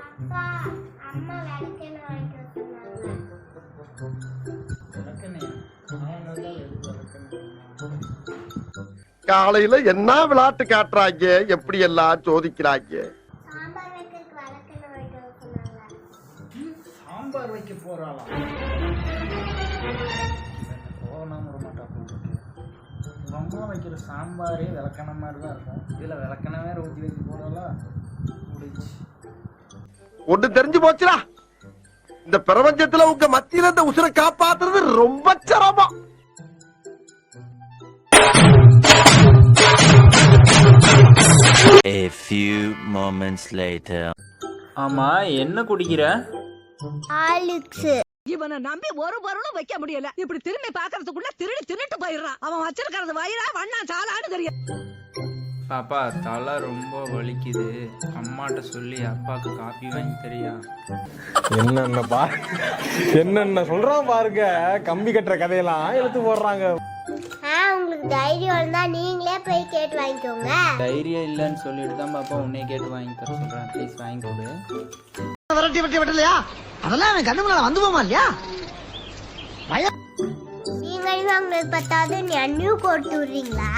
அப்பா அம்மா விளக்கெண்ணெய் வாங்கிட்டு காலையில என்ன விளையாட்டு காட்டுறாங்க, எப்படி எல்லாம் சோதிக்கிறாங்க. சாம்பார் வைக்கிறதுக்கு விளக்கெண்ணெய் வாங்கிட்டு சொன்னாங்க. சாம்பார் வைக்க போறாளா? அம்மா வைக்கிற சாம்பாரே விளக்கண மாதிரி தான் இருக்கும். இதுல விளக்கண வேற ஊற்றி வைக்க போறாளா? ஒண்ணு தெரிஞ்சு போச்சுடா, இந்த பிரபஞ்சத்துல உங்க மத்தியில இந்த உசுரை காப்பாத்துறது ரொம்ப சிரமம். A few moments later. ஆமா, என்ன குடிக்கிற? ஹார்லிக்ஸ். இவனை நம்பி ஒரு பொருளும் வைக்க முடியல. இப்படி திரும்பி பாக்குறதுக்குள்ள திருட்டு போயிடுறான். அவன் வச்சிருக்கிறது வயிறா வண்ணா சாலான்னு தெரியும். பாப்பா தலை ரொம்ப வலிக்குது, அம்மாட்ட சொல்லி அப்பாவுக்கு காப்பி வாங்கி தரியா? என்னென்ன சொல்றான் பாருங்க, கம்பி கட்டுற கதையெல்லாம் எடுத்து போடுறாங்க. உங்களுக்கு தைரியம் இருந்தா நீங்களே போய் கேட்டு வாங்கிக்கோங்க. தைரியம் இல்லைன்னு சொல்லிட்டு தான் பாப்பா உன்னை கேட்டு வாங்கி தர சொல்றேன். ப்ளீஸ் வாங்கி கொடு. விட்டலையா அதெல்லாம் அவன் கண்ணு முன்னால வந்து போமா இல்லையா? நீங்களும் வாங்கினது பத்தாது நீ அண்ணியும் கொடுத்து விடுறீங்களா?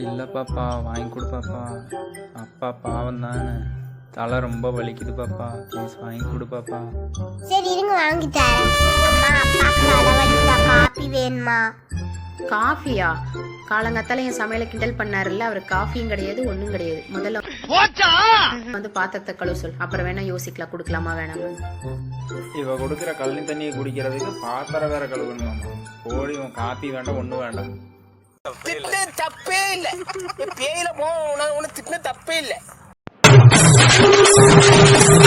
இல்ல பாப்பா வாங்கி கொடு பாப்பா. அப்பா பாவம் தானே, தலை ரொம்ப வலிக்குது பாப்பா. ப்ளீஸ் வாங்கி கொடு பாப்பா. சரி இருங்க வாங்கி தரேன். அம்மா அப்பாக்கு தலைவலிக்குதா, காபி வேணுமா? காஃபியா? காலங்கத்தால என் சமையல கிண்டல் பண்ணாருல்ல, அவரு காஃபியும் கிடையாது ஒண்ணும் கிடையாது. முதல்ல வந்து பாத்திரத்தை கழுவ சொல், அப்புறம் வேணா யோசிக்கலாம் குடுக்கலாமா வேணாமா. இவ கொடுக்குற கழனி தண்ணியை குடிக்கிறதுக்கு பாத்திரம் வேற கழுவணும். போடி, உன் காப்பி வேண்டாம் ஒண்ணும் வேண்டாம். தப்பே இல்ல, பேயில போன திட்டின தப்பே இல்ல.